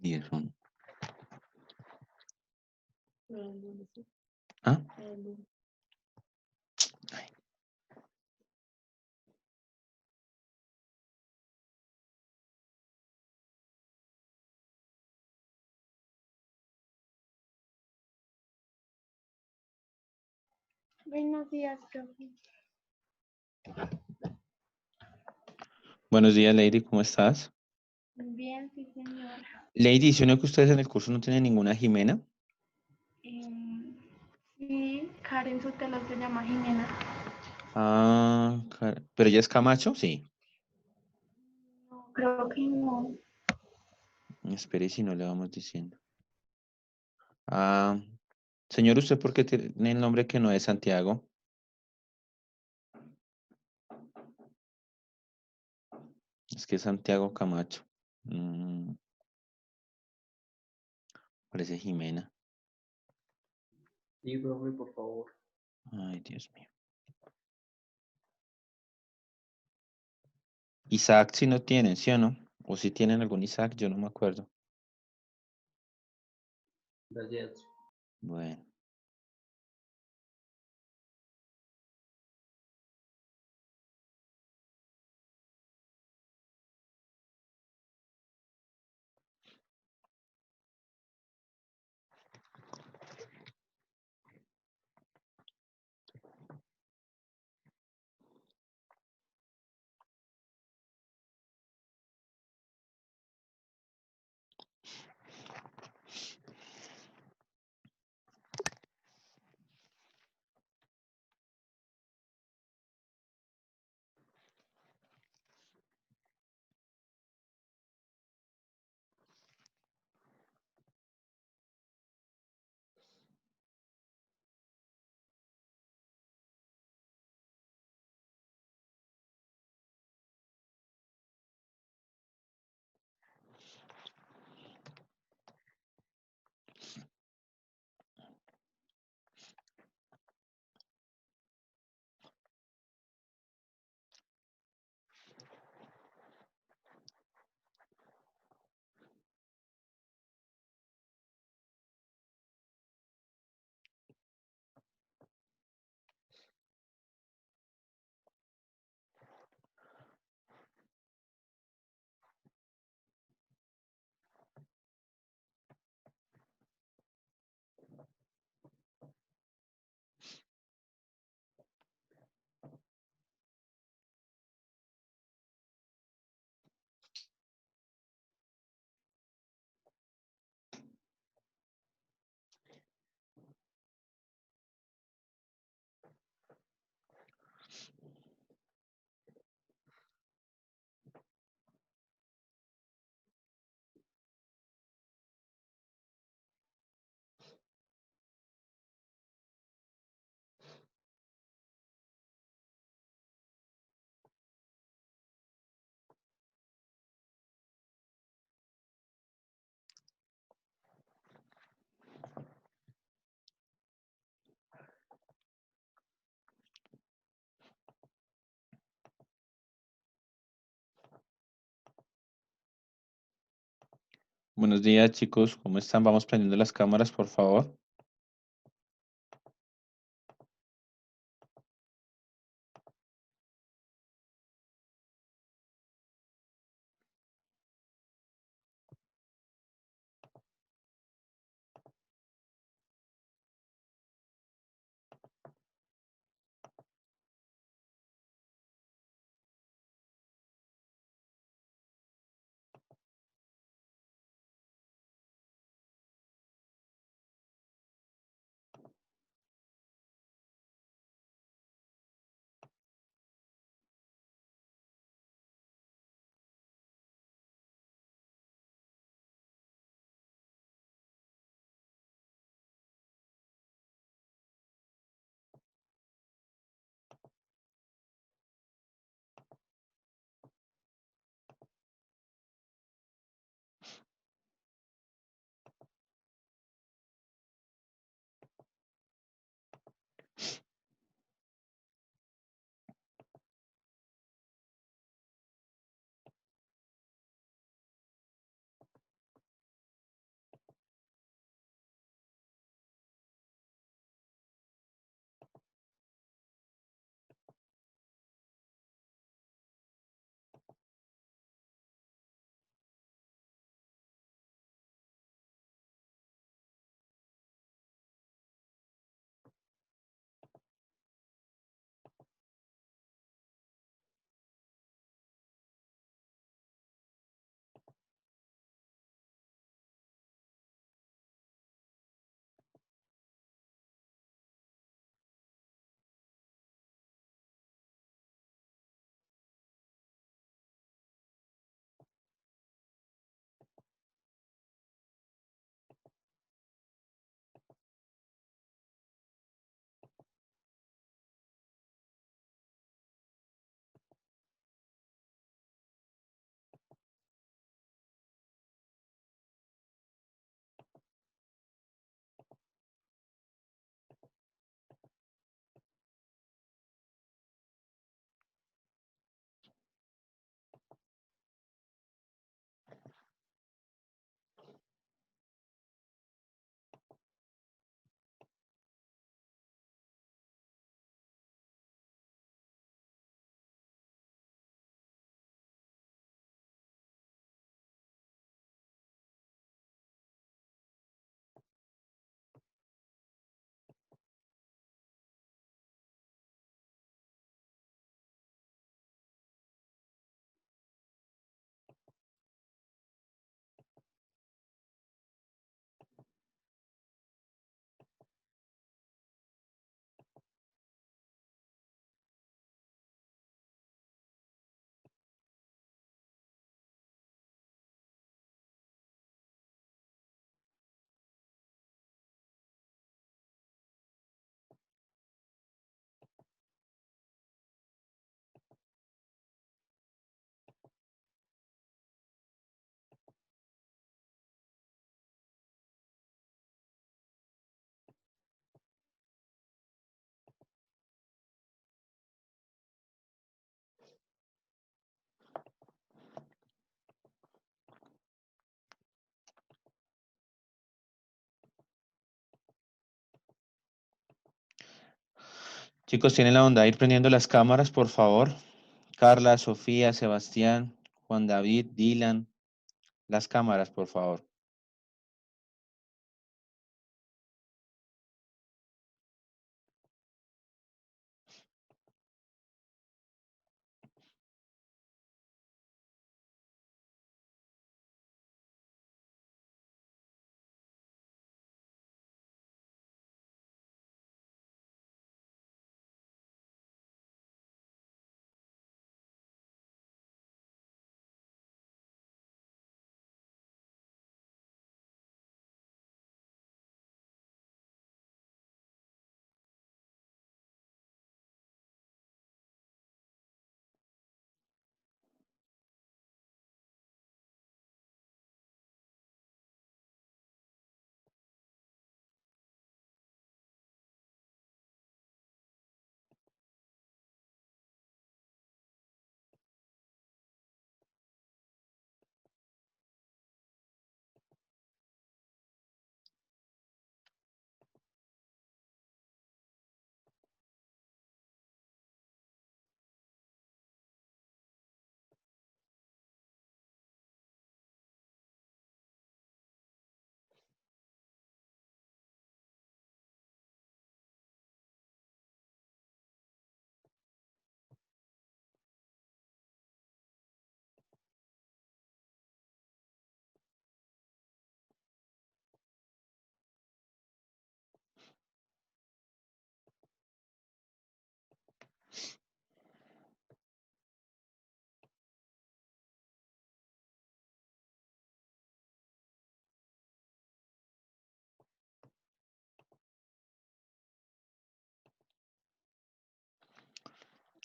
10 son. ¿Ah? Ay. Buenos días, profe. Buenos días, Lady, ¿cómo estás? Bien, sí, señor. Lady, ¿sí o no que ustedes en el curso no tienen ninguna Jimena? Sí, Karen Sotelo se llama Jimena. Ah, pero ella es Camacho, sí. No, creo que no. Espere si no le vamos diciendo. Ah, señor, ¿usted por qué tiene el nombre que no es Santiago? Es que es Santiago Camacho. Parece Jimena. Sí, profe, por favor. Ay, Dios mío. Isaac si no tienen, ¿sí o no? O si tienen algún Isaac, yo no me acuerdo. Gracias. Bueno. Buenos días, chicos. ¿Cómo están? Vamos prendiendo las cámaras, por favor. Chicos, tienen la bondad de ir prendiendo las cámaras, por favor. Carla, Sofía, Sebastián, Juan David, Dylan. Las cámaras, por favor.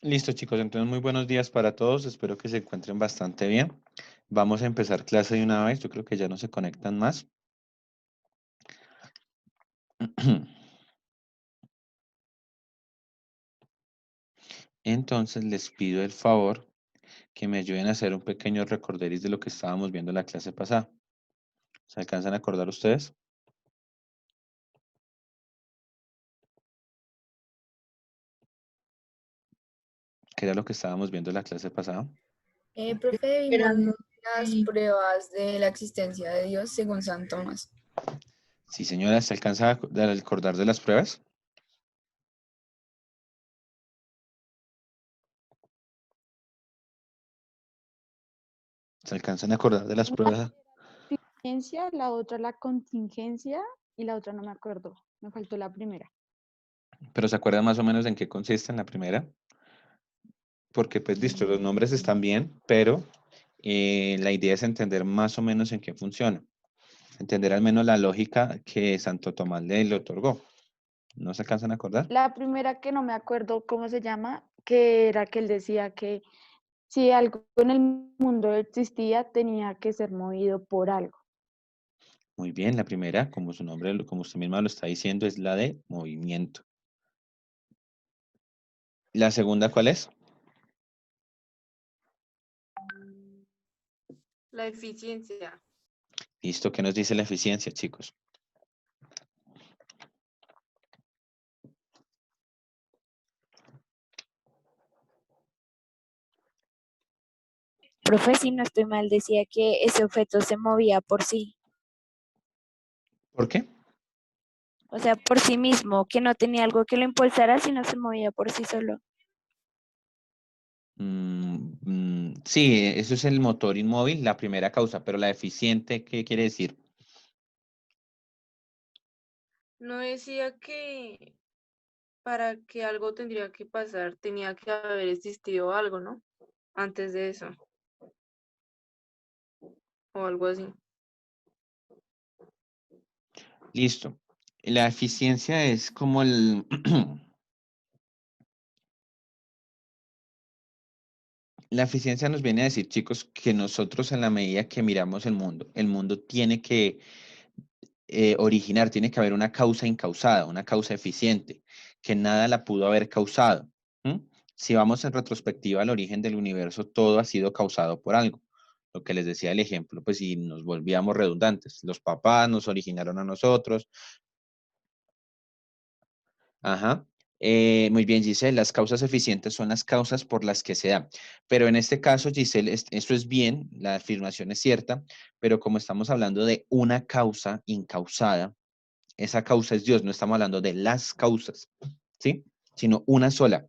Listo, chicos. Entonces, muy buenos días para todos. Espero que se encuentren bastante bien. Vamos a empezar clase de una vez. Yo creo que ya no se conectan más. Entonces, les pido el favor que me ayuden a hacer un pequeño recorderis de lo que estábamos viendo en la clase pasada. ¿Se alcanzan a acordar ustedes? ¿Qué era lo que estábamos viendo en la clase pasada? Profe, vimos Eran las pruebas de la existencia de Dios según San Tomás. Sí, señora, ¿se alcanza a acordar de las pruebas? ¿Se alcanzan a acordar de las pruebas? ciencia, la otra la contingencia y la otra no me acuerdo. Me faltó la primera. Pero ¿se acuerdan más o menos en qué consiste en la primera? Porque, pues, listo, los nombres están bien, pero la idea es entender más o menos en qué funciona. Entender al menos la lógica que Santo Tomás le otorgó. ¿No se alcanzan a acordar? La primera que no me acuerdo cómo se llama, que era que él decía que si algo en el mundo existía, tenía que ser movido por algo. Muy bien, la primera, como su nombre, como usted misma lo está diciendo, es la de movimiento. ¿La segunda cuál es? La eficiencia. Listo, ¿qué nos dice la eficiencia, chicos? Profe, si no estoy mal, decía que ese objeto se movía por sí, ¿Por qué? o sea, por sí mismo, que no tenía algo que lo impulsara, sino se movía por sí solo. Sí, eso es el motor inmóvil, la primera causa, pero la eficiente, ¿qué quiere decir? No decía que para que algo tendría que pasar, tenía que haber existido algo, ¿no? Antes de eso. O algo así. Listo. La eficiencia es como el... La eficiencia nos viene a decir, chicos, que nosotros en la medida que miramos el mundo tiene que originar, tiene que haber una causa incausada, una causa eficiente, que nada la pudo haber causado. ¿M? Si vamos en retrospectiva al origen del universo, todo ha sido causado por algo. Lo que les decía el ejemplo, pues si nos volvíamos redundantes, los papás nos originaron a nosotros, ajá, Muy bien, Giselle, las causas eficientes son las causas por las que se da. Pero en este caso, Giselle, eso es bien, la afirmación es cierta, pero como estamos hablando de una causa incausada, esa causa es Dios, no estamos hablando de las causas, ¿sí? Sino una sola.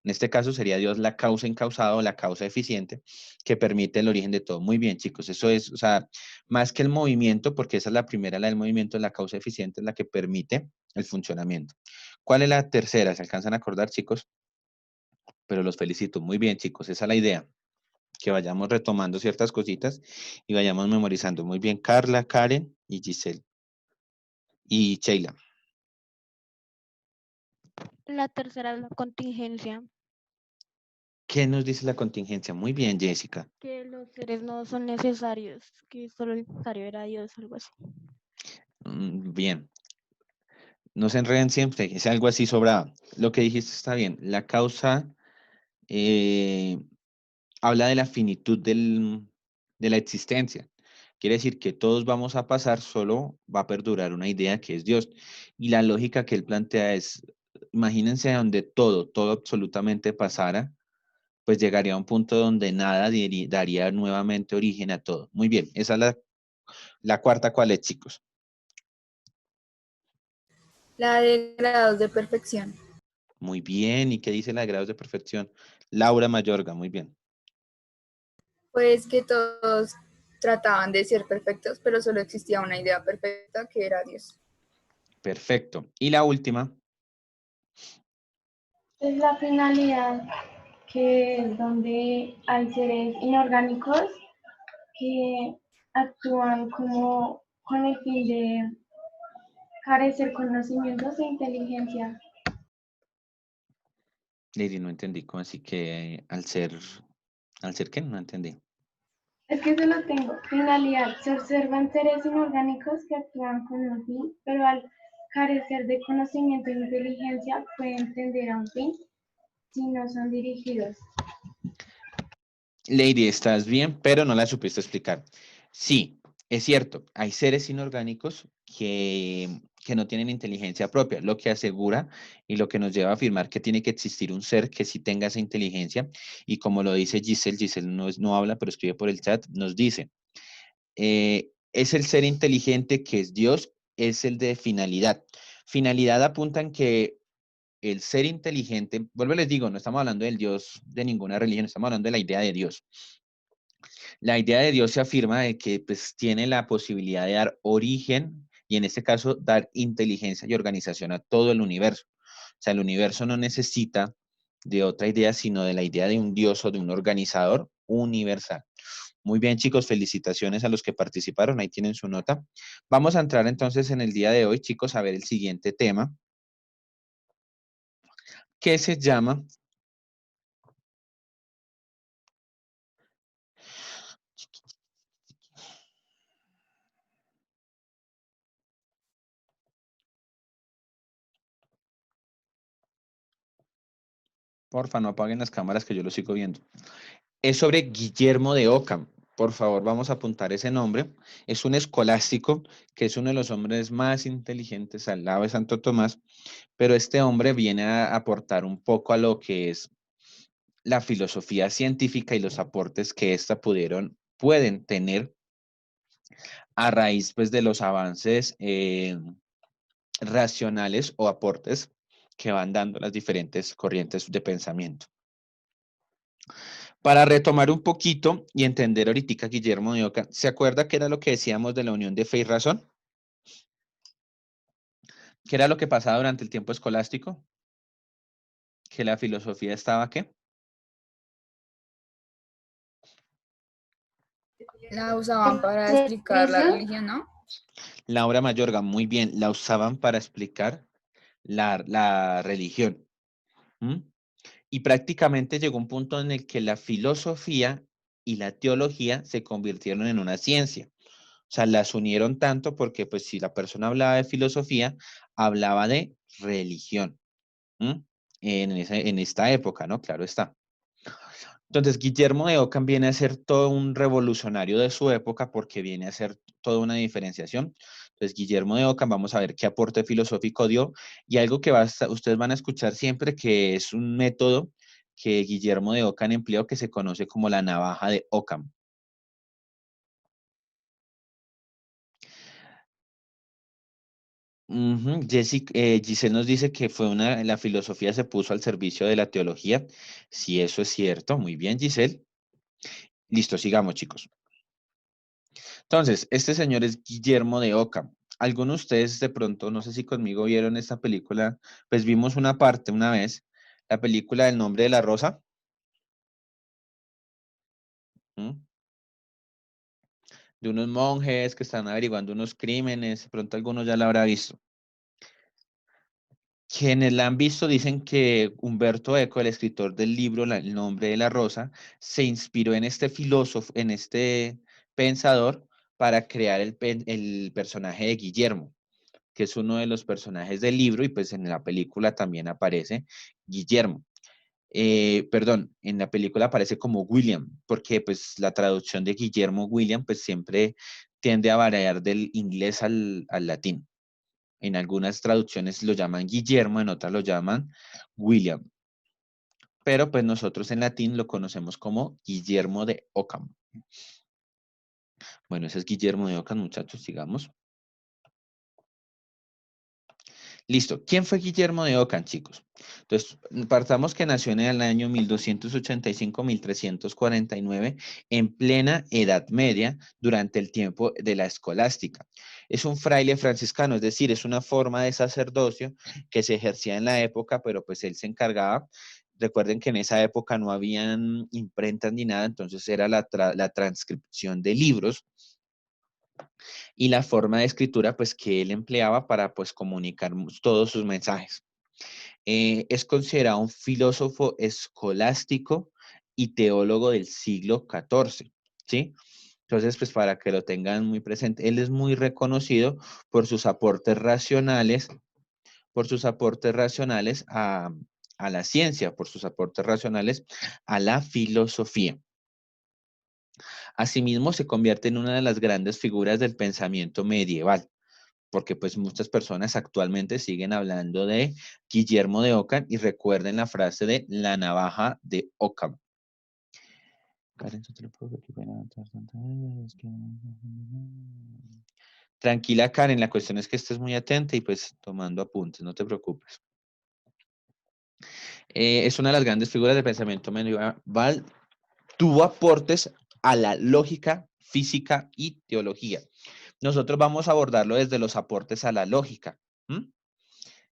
En este caso sería Dios la causa incausada o la causa eficiente que permite el origen de todo. Muy bien, chicos, eso es, o sea, más que el movimiento, porque esa es la primera, la del movimiento, la causa eficiente es la que permite el funcionamiento. ¿Cuál es la tercera? ¿Se alcanzan a acordar, chicos? Pero los felicito. Muy bien, chicos, esa es la idea, que vayamos retomando ciertas cositas y vayamos memorizando. Muy bien, Carla, Karen y Giselle. Y Sheila. La tercera es la contingencia, ¿Qué nos dice la contingencia? Muy bien, Jessica. que los seres no son necesarios, que solo el necesario era Dios, algo así. Bien. No se enreden siempre, es algo así sobrado. Lo que dijiste está bien. La causa habla de la finitud de la existencia. Quiere decir que todos vamos a pasar, solo va a perdurar una idea que es Dios. Y la lógica que él plantea es, imagínense donde todo absolutamente pasara, pues llegaría a un punto donde nada daría nuevamente origen a todo. Muy bien, esa es la cuarta, ¿cuál es, chicos? La de grados de perfección. Muy bien, ¿y qué dice la de grados de perfección? Laura Mayorga, muy bien. Pues que todos trataban de ser perfectos, pero solo existía una idea perfecta que era Dios. Perfecto. Y la última, Es la finalidad que es donde hay seres inorgánicos que actúan como con el fin de carecer conocimientos e inteligencia. Lady, no entendí, ¿cómo así que al ser qué? No entendí. Es que solo tengo finalidad. Se observan seres inorgánicos que actúan con un fin, pero al carecer de conocimiento e inteligencia pueden tender a un fin si no son dirigidos. Lady, estás bien, pero no la supiste explicar. Sí, es cierto, hay seres inorgánicos que no tienen inteligencia propia, lo que asegura y lo que nos lleva a afirmar que tiene que existir un ser que sí tenga esa inteligencia. Y como lo dice Giselle, Giselle no habla, pero escribe por el chat, nos dice, es el ser inteligente que es Dios, es el de finalidad. Finalidad apunta en que el ser inteligente, vuelvo les digo, no estamos hablando del Dios de ninguna religión, estamos hablando de la idea de Dios. La idea de Dios se afirma de que pues, tiene la posibilidad de dar origen y en este caso dar inteligencia y organización a todo el universo. O sea, el universo no necesita de otra idea, sino de la idea de un Dios o de un organizador universal. Muy bien, chicos, felicitaciones a los que participaron. Ahí tienen su nota. Vamos a entrar entonces en el día de hoy, chicos, a ver el siguiente tema, que se llama porfa, no apaguen las cámaras que yo lo sigo viendo. Es sobre Guillermo de Ockham. Por favor, vamos a apuntar ese nombre. Es un escolástico que es uno de los hombres más inteligentes al lado de Santo Tomás, pero este hombre viene a aportar un poco a lo que es la filosofía científica y los aportes que ésta pueden tener a raíz pues, de los avances racionales o aportes que van dando las diferentes corrientes de pensamiento. Para retomar un poquito y entender ahorita Guillermo de Ockham, ¿se acuerda qué era lo que decíamos de la unión de fe y razón? ¿Qué era lo que pasaba durante el tiempo escolástico? ¿Que la filosofía estaba qué? La usaban para explicar la religión, ¿no? Laura Mayorga, muy bien, la usaban para explicar la religión. ¿Mm? Y prácticamente llegó un punto en el que la filosofía y la teología se convirtieron en una ciencia. O sea, las unieron tanto porque pues si la persona hablaba de filosofía, hablaba de religión. En esta época, ¿no? Claro está. Entonces, Guillermo de Ockham viene a ser todo un revolucionario de su época porque viene a hacer toda una diferenciación. Entonces, Guillermo de Ockham, vamos a ver qué aporte filosófico dio, y algo que ustedes van a escuchar siempre, que es un método que Guillermo de Ockham empleó, que se conoce como la navaja de Ockham. Giselle nos dice que la filosofía se puso al servicio de la teología. Si eso es cierto, muy bien, Giselle. Listo, sigamos, chicos. Entonces, este señor es Guillermo de Ockham. Algunos de ustedes de pronto, no sé si conmigo vieron esta película, pues vimos una parte una vez, la película del nombre de la rosa. ¿Mm? De unos monjes que están averiguando unos crímenes, de pronto algunos ya la habrá visto. Quienes la han visto dicen que Humberto Eco, el escritor del libro El nombre de la rosa, se inspiró en este filósofo, en este pensador, para crear el personaje de Guillermo, que es uno de los personajes del libro, y pues en la película también aparece Guillermo. Perdón, en la película aparece como William, porque pues la traducción de Guillermo William pues siempre tiende a variar del inglés al latín. En algunas traducciones lo llaman Guillermo, en otras lo llaman William. Pero pues nosotros en latín lo conocemos como Guillermo de Ockham. Bueno, ese es Guillermo de Ockham, muchachos, sigamos. Listo. ¿Quién fue Guillermo de Ockham, chicos? Entonces, partamos que nació en el año 1285-1349, en plena Edad Media, durante el tiempo de la escolástica. Es un fraile franciscano, es decir, es una forma de sacerdocio que se ejercía en la época, pero pues él se encargaba. Recuerden que en esa época no habían imprentas ni nada, entonces era la transcripción de libros y la forma de escritura pues que él empleaba para pues comunicar todos sus mensajes. Es considerado un filósofo escolástico y teólogo del siglo XIV, ¿sí? Entonces, pues para que lo tengan muy presente, él es muy reconocido por sus aportes racionales, a la ciencia, por sus aportes racionales a la filosofía. Asimismo, se convierte en una de las grandes figuras del pensamiento medieval, porque pues muchas personas actualmente siguen hablando de Guillermo de Ockham y recuerden la frase de la navaja de Ockham. Tranquila, Karen, la cuestión es que estés muy atenta y pues tomando apuntes, no te preocupes. Es una de las grandes figuras del pensamiento medieval. Tuvo aportes a la lógica, física y teología. Nosotros vamos a abordarlo desde los aportes a la lógica.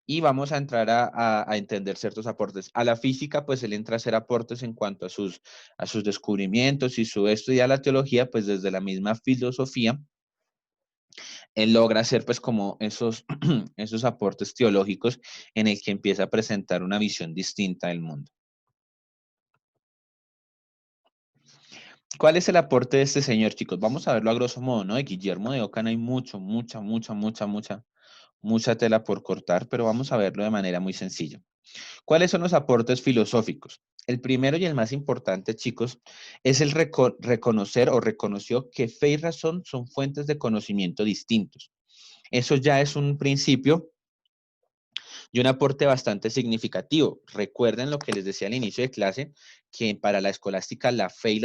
Y vamos a entrar a entender ciertos aportes. A la física, pues él entra a hacer aportes en cuanto a sus descubrimientos y su estudio a la teología, pues desde la misma filosofía, él logra hacer pues como esos, esos aportes teológicos en el que empieza a presentar una visión distinta del mundo. ¿Cuál es el aporte de este señor, chicos? Vamos a verlo a grosso modo, ¿no? De Guillermo de Ockham hay mucha tela por cortar, pero vamos a verlo de manera muy sencilla. ¿Cuáles son los aportes filosóficos? El primero y el más importante, chicos, es el reconocer o reconoció que fe y razón son fuentes de conocimiento distintos. Eso ya es un principio y un aporte bastante significativo. Recuerden lo que les decía al inicio de clase, que para la escolástica la fe y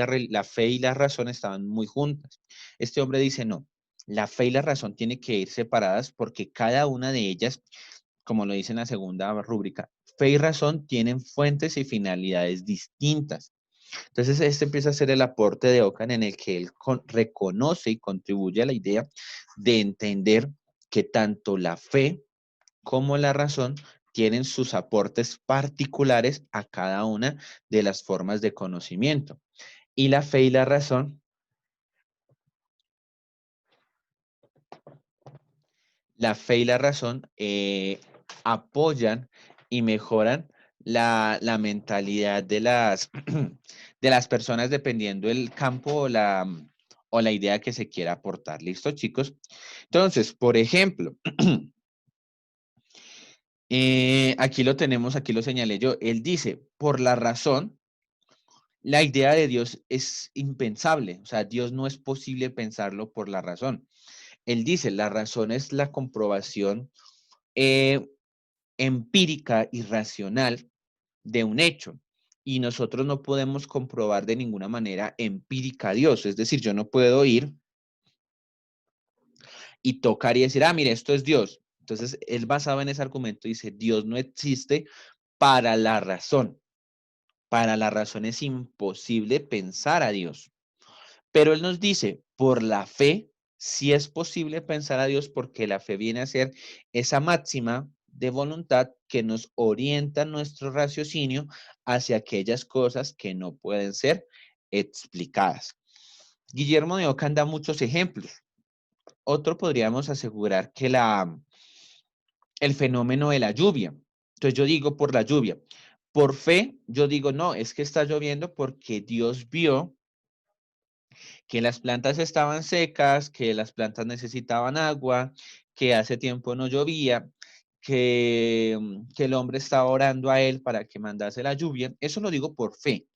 la razón estaban muy juntas. Este hombre dice, no, la fe y la razón tienen que ir separadas porque cada una de ellas, como lo dice en la segunda rúbrica, fe y razón tienen fuentes y finalidades distintas. Entonces, este empieza a ser el aporte de Ockham en el que él reconoce y contribuye a la idea de entender que tanto la fe como la razón tienen sus aportes particulares a cada una de las formas de conocimiento. Y la fe y la razón apoyan y mejoran la mentalidad de las personas dependiendo del campo o la idea que se quiera aportar. ¿Listo, chicos? Entonces, por ejemplo, aquí lo tenemos, aquí lo señalé yo. Él dice, por la razón, la idea de Dios es impensable. O sea, Dios no es posible pensarlo por la razón. Él dice, la razón es la comprobación eh, empírica y racional de un hecho. Y nosotros no podemos comprobar de ninguna manera empírica a Dios. Es decir, yo no puedo ir y tocar y decir, ah, mire, esto es Dios. Entonces, él basado en ese argumento dice, Dios no existe para la razón. Para la razón es imposible pensar a Dios. Pero él nos dice, por la fe, sí es posible pensar a Dios porque la fe viene a ser esa máxima de voluntad que nos orienta nuestro raciocinio hacia aquellas cosas que no pueden ser explicadas. Guillermo de Ockham da muchos ejemplos. Otro podríamos asegurar que el fenómeno de la lluvia. Entonces yo digo por la lluvia. Por fe, yo digo, no, es que está lloviendo porque Dios vio que las plantas estaban secas, que las plantas necesitaban agua, que hace tiempo no llovía, que el hombre estaba orando a él para que mandase la lluvia. Eso lo digo por fe.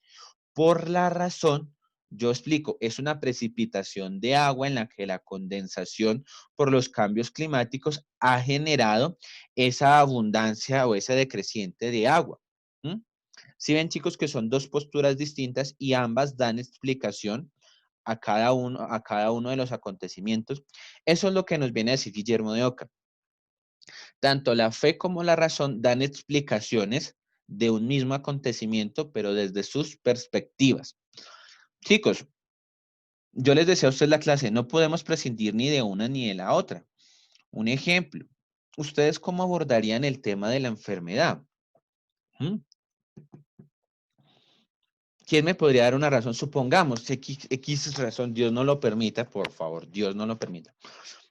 Por la razón, yo explico, es una precipitación de agua en la que la condensación por los cambios climáticos ha generado esa abundancia o ese decreciente de agua. ¿Mm? Si ven, chicos, que son dos posturas distintas y ambas dan explicación a cada uno de los acontecimientos. Eso es lo que nos viene a decir Guillermo de Ockham. Tanto la fe como la razón dan explicaciones de un mismo acontecimiento, pero desde sus perspectivas. Chicos, yo les deseo a ustedes la clase, no podemos prescindir ni de una ni de la otra. Un ejemplo, ¿ustedes cómo abordarían el tema de la enfermedad? ¿Mm? ¿Quién me podría dar una razón? Supongamos, X razón, Dios no lo permita, por favor, Dios no lo permita.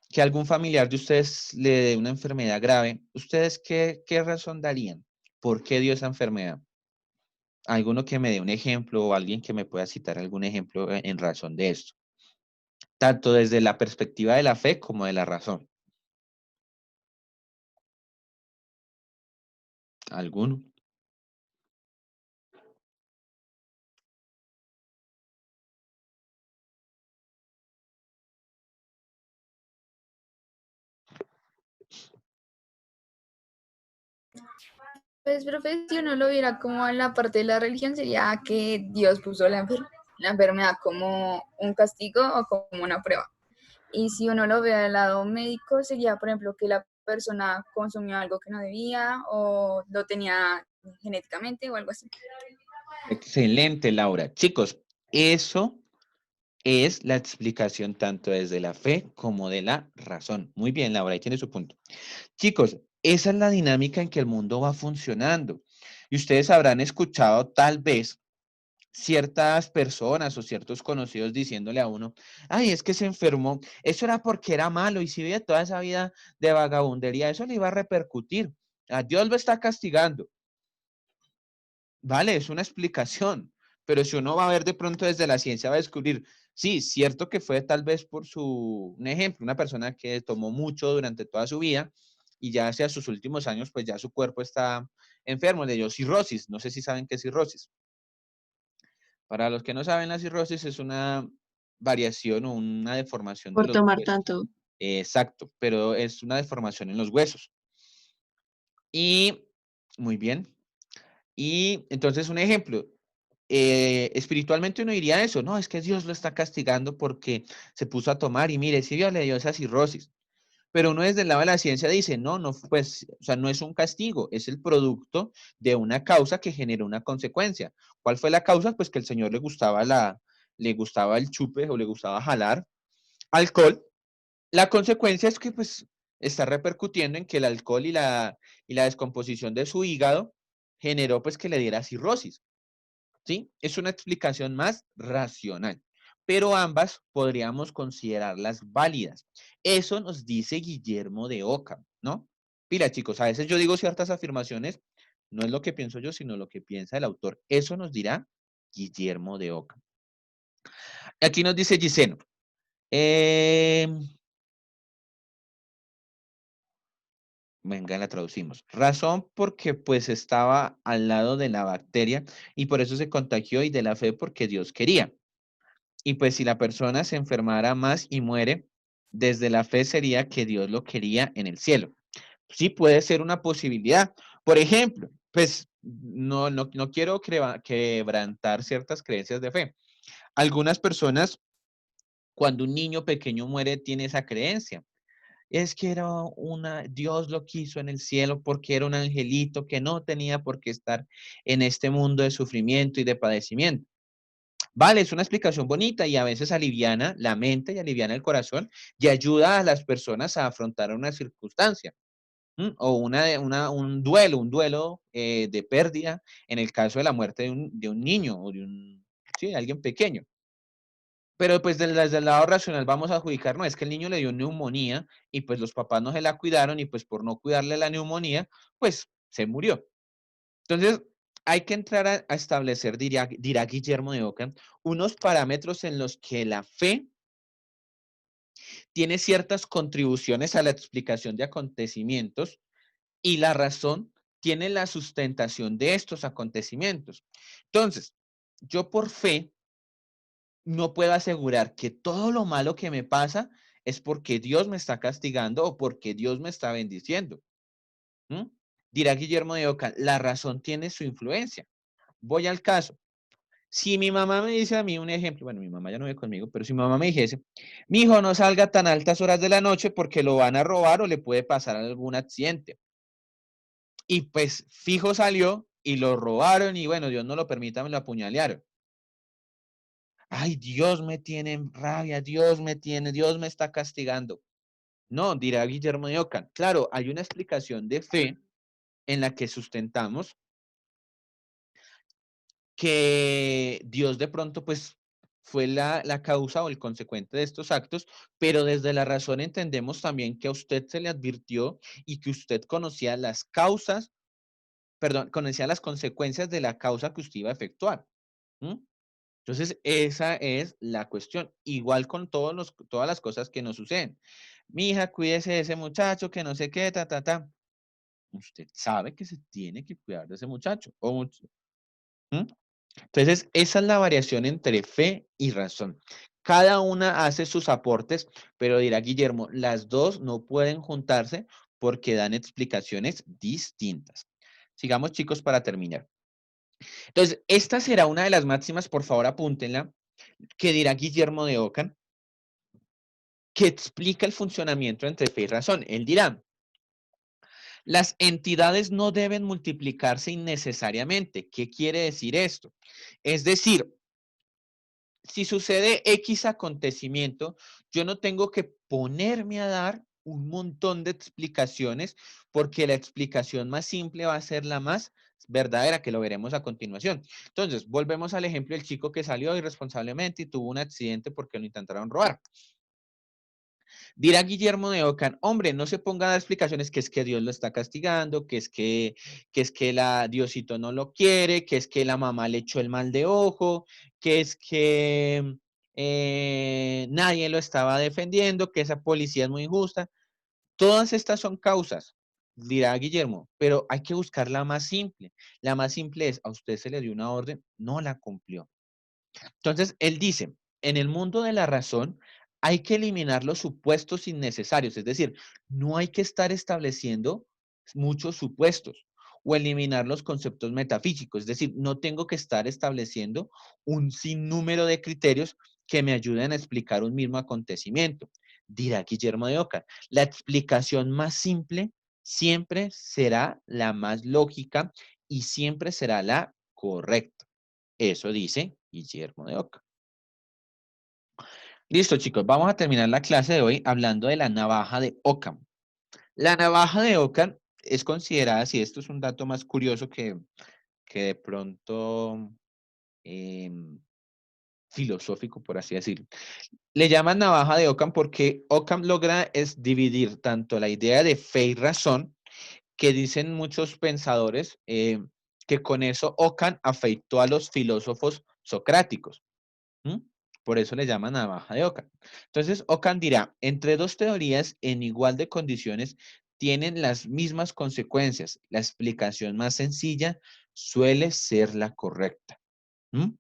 Que algún familiar de ustedes le dé una enfermedad grave, ¿ustedes qué razón darían? ¿Por qué dio esa enfermedad? Alguno que me dé un ejemplo o alguien que me pueda citar algún ejemplo en razón de esto. Tanto desde la perspectiva de la fe como de la razón. ¿Alguno? Pues, profe, si uno lo viera como en la parte de la religión, sería que Dios puso la enfermedad como un castigo o como una prueba. Y si uno lo ve del lado médico, sería, por ejemplo, que la persona consumió algo que no debía o lo tenía genéticamente o algo así. Excelente, Laura. Chicos, eso es la explicación tanto desde la fe como de la razón. Muy bien, Laura, ahí tiene su punto. Chicos, esa es la dinámica en que el mundo va funcionando. Y ustedes habrán escuchado tal vez ciertas personas o ciertos conocidos diciéndole a uno, ay, es que se enfermó, eso era porque era malo y si vive toda esa vida de vagabundería, eso le iba a repercutir. A Dios lo está castigando. Vale, es una explicación, pero si uno va a ver de pronto desde la ciencia, va a descubrir, sí, cierto que fue tal vez por un ejemplo, una persona que tomó mucho durante toda su vida y ya hacia sus últimos años, pues ya su cuerpo está enfermo, le dio cirrosis. No sé si saben qué es cirrosis. Para los que no saben, la cirrosis es una variación o una deformación de Por los tomar huesos. tanto. Exacto, pero es una deformación en los huesos. Y, muy bien. Y entonces un ejemplo, espiritualmente uno diría eso, no, es que Dios lo está castigando porque se puso a tomar y mire, si Dios le dio esa cirrosis. Pero uno desde el lado de la ciencia dice, no, no, pues, o sea, no es un castigo, es el producto de una causa que generó una consecuencia. ¿Cuál fue la causa? Pues que el Señor le gustaba el chupe o le gustaba jalar alcohol. La consecuencia es que, pues, está repercutiendo en que el alcohol y la descomposición de su hígado generó, pues, que le diera cirrosis. ¿Sí? Es una explicación más racional, pero ambas podríamos considerarlas válidas. Eso nos dice Guillermo de Ockham, ¿no? Mira, chicos, a veces yo digo ciertas afirmaciones, no es lo que pienso yo, sino lo que piensa el autor. Eso nos dirá Guillermo de Ockham. Aquí nos dice Giseno. Venga, la traducimos. Razón porque pues estaba al lado de la bacteria y por eso se contagió y de la fe porque Dios quería. Y pues si la persona se enfermara más y muere, Desde la fe sería que Dios lo quería en el cielo. Sí puede ser una posibilidad. Por ejemplo, pues no quiero quebrantar ciertas creencias de fe. Algunas personas, cuando un niño pequeño muere, tiene esa creencia. Es que Dios lo quiso en el cielo porque era un angelito que no tenía por qué estar en este mundo de sufrimiento y de padecimiento. Vale, es una explicación bonita y a veces aliviana la mente y aliviana el corazón y ayuda a las personas a afrontar una circunstancia. O un duelo de pérdida en el caso de la muerte de un niño o sí, de alguien pequeño. Pero pues desde el lado racional vamos a adjudicar, no, es que el niño le dio neumonía y pues los papás no se la cuidaron y pues por no cuidarle la neumonía, pues se murió. Entonces, hay que entrar a establecer, dirá Guillermo de Ockham, unos parámetros en los que la fe tiene ciertas contribuciones a la explicación de acontecimientos y la razón tiene la sustentación de estos acontecimientos. Entonces, yo por fe no puedo asegurar que todo lo malo que me pasa es porque Dios me está castigando o porque Dios me está bendiciendo. ¿Mm? Dirá Guillermo de Ockham, la razón tiene su influencia. Voy al caso. Si mi mamá me dice a mí un ejemplo, bueno, mi mamá ya no vive conmigo, pero si mi mamá me dijese, mi hijo no salga tan altas horas de la noche porque lo van a robar o le puede pasar algún accidente. Y pues fijo salió y lo robaron y bueno, Dios no lo permita, me lo apuñalearon. Ay, Dios me tiene rabia, Dios me está castigando. No, dirá Guillermo de Ockham. Claro, hay una explicación de fe en la que sustentamos que Dios de pronto pues fue la causa o el consecuente de estos actos, pero desde la razón entendemos también que a usted se le advirtió y que usted conocía las causas, perdón, conocía las consecuencias de la causa que usted iba a efectuar. ¿Mm? Entonces, esa es la cuestión. Igual con todas las cosas que nos suceden. Mi hija, cuídese de ese muchacho, que no sé qué, ta, ta, ta. Usted sabe que se tiene que cuidar de ese muchacho. ¿Mm? Entonces, esa es la variación entre fe y razón. Cada una hace sus aportes, pero dirá Guillermo, las dos no pueden juntarse porque dan explicaciones distintas. Sigamos, chicos, para terminar. Entonces, esta será una de las máximas, por favor, apúntenla, que dirá Guillermo de Ockham, que explica el funcionamiento entre fe y razón. Él dirá, las entidades no deben multiplicarse innecesariamente. ¿Qué quiere decir esto? Es decir, si sucede X acontecimiento, yo no tengo que ponerme a dar un montón de explicaciones porque la explicación más simple va a ser la más verdadera, que lo veremos a continuación. Entonces, volvemos al ejemplo del chico que salió irresponsablemente y tuvo un accidente porque lo intentaron robar. Dirá Guillermo de Ockham, hombre, no se ponga a dar explicaciones que es que Dios lo está castigando, que es que la Diosito no lo quiere, que es que la mamá le echó el mal de ojo, que es que nadie lo estaba defendiendo, que esa policía es muy injusta. Todas estas son causas, dirá Guillermo, pero hay que buscar la más simple. La más simple es, a usted se le dio una orden, no la cumplió. Entonces, él dice, en el mundo de la razón hay que eliminar los supuestos innecesarios, es decir, no hay que estar estableciendo muchos supuestos o eliminar los conceptos metafísicos, es decir, no tengo que estar estableciendo un sinnúmero de criterios que me ayuden a explicar un mismo acontecimiento. Dirá Guillermo de Ockham, la explicación más simple siempre será la más lógica y siempre será la correcta. Eso dice Guillermo de Ockham. Listo, chicos, vamos a terminar la clase de hoy hablando de la navaja de Ockham. La navaja de Ockham es considerada, si esto es un dato más curioso que de pronto filosófico, por así decirlo. Le llaman navaja de Ockham porque Ockham logra es dividir tanto la idea de fe y razón, que dicen muchos pensadores que con eso Ockham afeitó a los filósofos socráticos. ¿Mm? Por eso le llaman navaja de Ockham. Entonces, Ockham dirá, entre dos teorías en igual de condiciones tienen las mismas consecuencias. La explicación más sencilla suele ser la correcta. ¿Mm?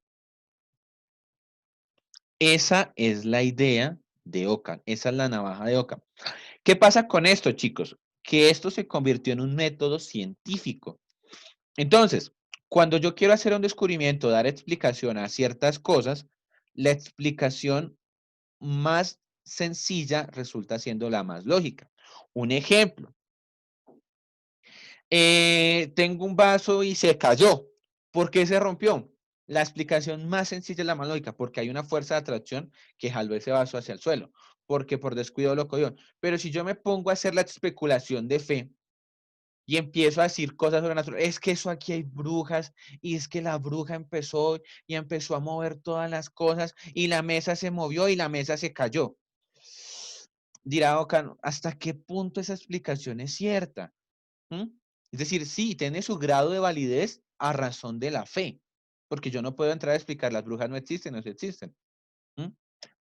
Esa es la idea de Ockham. Esa es la navaja de Ockham. ¿Qué pasa con esto, chicos? Que esto se convirtió en un método científico. Entonces, cuando yo quiero hacer un descubrimiento, dar explicación a ciertas cosas, la explicación más sencilla resulta siendo la más lógica. Un ejemplo, tengo un vaso y se cayó. ¿Por qué se rompió? La explicación más sencilla es la más lógica, porque hay una fuerza de atracción que jaló ese vaso hacia el suelo, porque por descuido lo cogió. Pero si yo me pongo a hacer la especulación de fe y empiezo a decir cosas sobrenaturales, es que eso aquí hay brujas, y es que la bruja empezó y empezó a mover todas las cosas, y la mesa se movió y la mesa se cayó. Dirá Ockham, ¿hasta qué punto esa explicación es cierta? ¿Mm? Es decir, sí, tiene su grado de validez a razón de la fe, porque yo no puedo entrar a explicar, las brujas no existen, no existen. ¿Mm?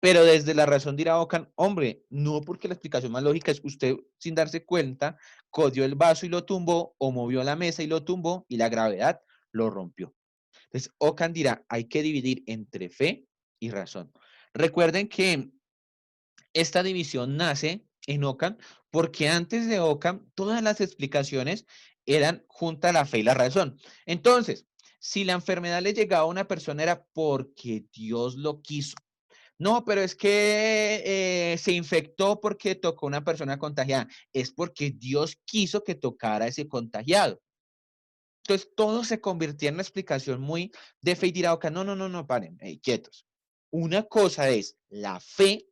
Pero desde la razón dirá Ockham, hombre, no, porque la explicación más lógica es usted, sin darse cuenta, cogió el vaso y lo tumbó, o movió la mesa y lo tumbó, y la gravedad lo rompió. Entonces, Ockham dirá, hay que dividir entre fe y razón. Recuerden que esta división nace en Ockham porque antes de Ockham todas las explicaciones eran junto a la fe y la razón. Entonces, si la enfermedad le llegaba a una persona era porque Dios lo quiso. No, pero es que se infectó porque tocó una persona contagiada. Es porque Dios quiso que tocara a ese contagiado. Entonces, todo se convirtió en una explicación muy de fe y dirá, Ockham, no, no, no, no, paren, quietos. Una cosa es la fe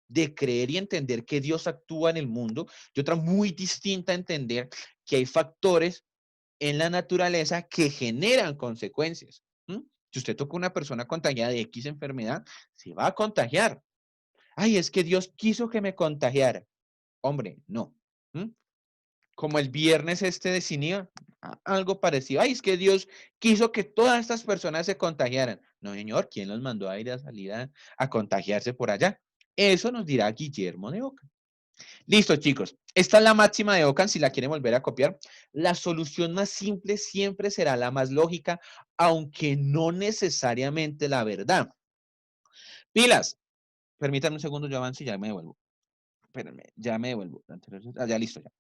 de creer y entender que Dios actúa en el mundo, y otra muy distinta a entender que hay factores en la naturaleza que generan consecuencias. Si usted toca a una persona contagiada de X enfermedad, se va a contagiar. Ay, es que Dios quiso que me contagiara. Hombre, no. Como el viernes este de Sinía, algo parecido. Ay, es que Dios quiso que todas estas personas se contagiaran. No, señor, ¿quién los mandó a ir a salir a contagiarse por allá? Eso nos dirá Guillermo de Ockham. Listo, chicos. Esta es la máxima de Ockham, si la quieren volver a copiar. La solución más simple siempre será la más lógica, aunque no necesariamente la verdad. Pilas. Permítanme un segundo, yo avanzo y ya me devuelvo. Espérenme, ya me devuelvo. Ya listo, ya.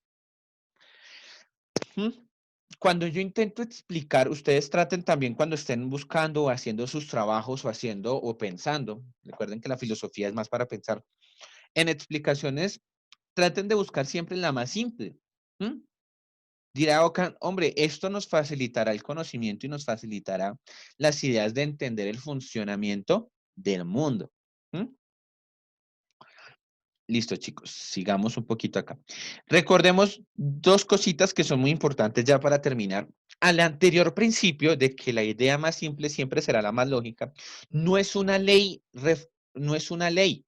Cuando yo intento explicar, ustedes traten también cuando estén buscando o haciendo sus trabajos o haciendo o pensando, recuerden que la filosofía es más para pensar, en explicaciones, traten de buscar siempre la más simple. Dirá Ockham, hombre, esto nos facilitará el conocimiento y nos facilitará las ideas de entender el funcionamiento del mundo. Listo, chicos, sigamos un poquito acá. Recordemos dos cositas que son muy importantes ya para terminar. Al anterior principio de que la idea más simple siempre será la más lógica, no es una ley, no es una ley.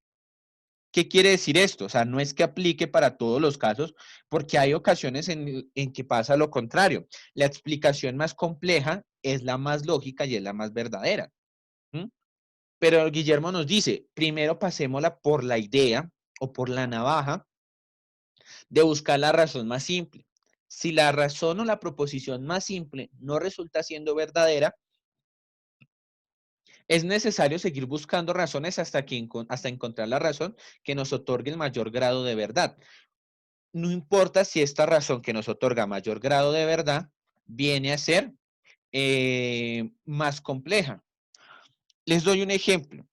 ¿Qué quiere decir esto? O sea, no es que aplique para todos los casos, porque hay ocasiones en que pasa lo contrario. La explicación más compleja es la más lógica y es la más verdadera. Pero Guillermo nos dice, primero pasémosla por la idea o por la navaja de buscar la razón más simple. Si la razón o la proposición más simple no resulta siendo verdadera, es necesario seguir buscando razones hasta encontrar la razón que nos otorgue el mayor grado de verdad. No importa si esta razón que nos otorga mayor grado de verdad viene a ser más compleja. Les doy un ejemplo.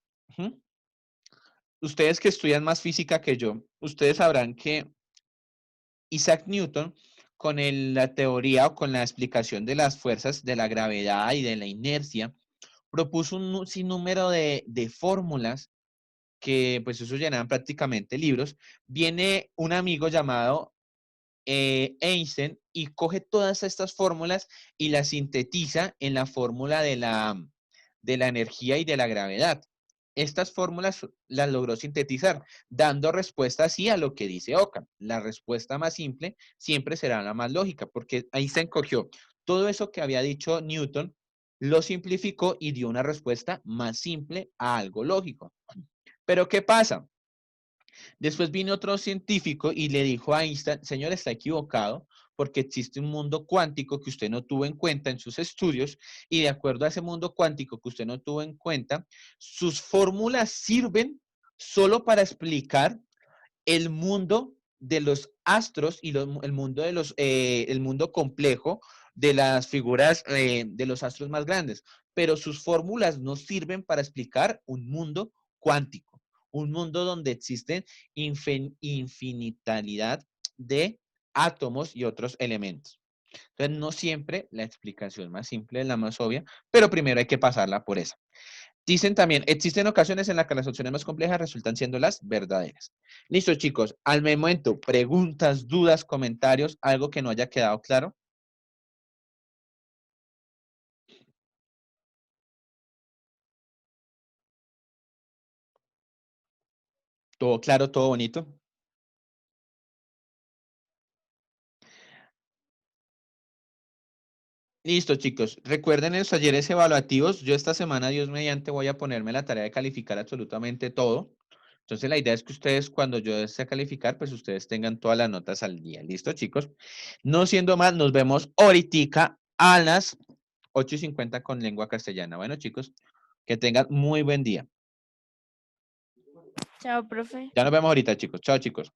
Ustedes que estudian más física que yo, ustedes sabrán que Isaac Newton, con la teoría o con la explicación de las fuerzas de la gravedad y de la inercia, propuso un sinnúmero de fórmulas que pues eso llenaban prácticamente libros. Viene un amigo llamado Einstein y coge todas estas fórmulas y las sintetiza en la fórmula de la energía y de la gravedad. Estas fórmulas las logró sintetizar, dando respuesta así a lo que dice Ockham. La respuesta más simple siempre será la más lógica, porque Einstein cogió todo eso que había dicho Newton, lo simplificó y dio una respuesta más simple a algo lógico. Pero ¿qué pasa? Después vino otro científico y le dijo a Einstein, señor, está equivocado porque existe un mundo cuántico que usted no tuvo en cuenta en sus estudios y de acuerdo a ese mundo cuántico que usted no tuvo en cuenta, sus fórmulas sirven solo para explicar el mundo de los astros y el mundo de el mundo complejo de las figuras de los astros más grandes, pero sus fórmulas no sirven para explicar un mundo cuántico, un mundo donde existen infinitalidad de átomos y otros elementos. Entonces, no siempre la explicación más simple es la más obvia, pero primero hay que pasarla por esa. Dicen también, existen ocasiones en las que las opciones más complejas resultan siendo las verdaderas. Listo, chicos. Al momento, preguntas, dudas, comentarios, algo que no haya quedado claro. Todo claro, todo bonito. Listo, chicos. Recuerden los talleres evaluativos. Yo esta semana, Dios mediante, voy a ponerme la tarea de calificar absolutamente todo. Entonces, la idea es que ustedes, cuando yo desee calificar, pues ustedes tengan todas las notas al día. ¿Listo, chicos? No siendo más, nos vemos ahorita a las 8:50 con lengua castellana. Bueno, chicos, que tengan muy buen día. Chao, profe. Ya nos vemos ahorita, chicos. Chao, chicos.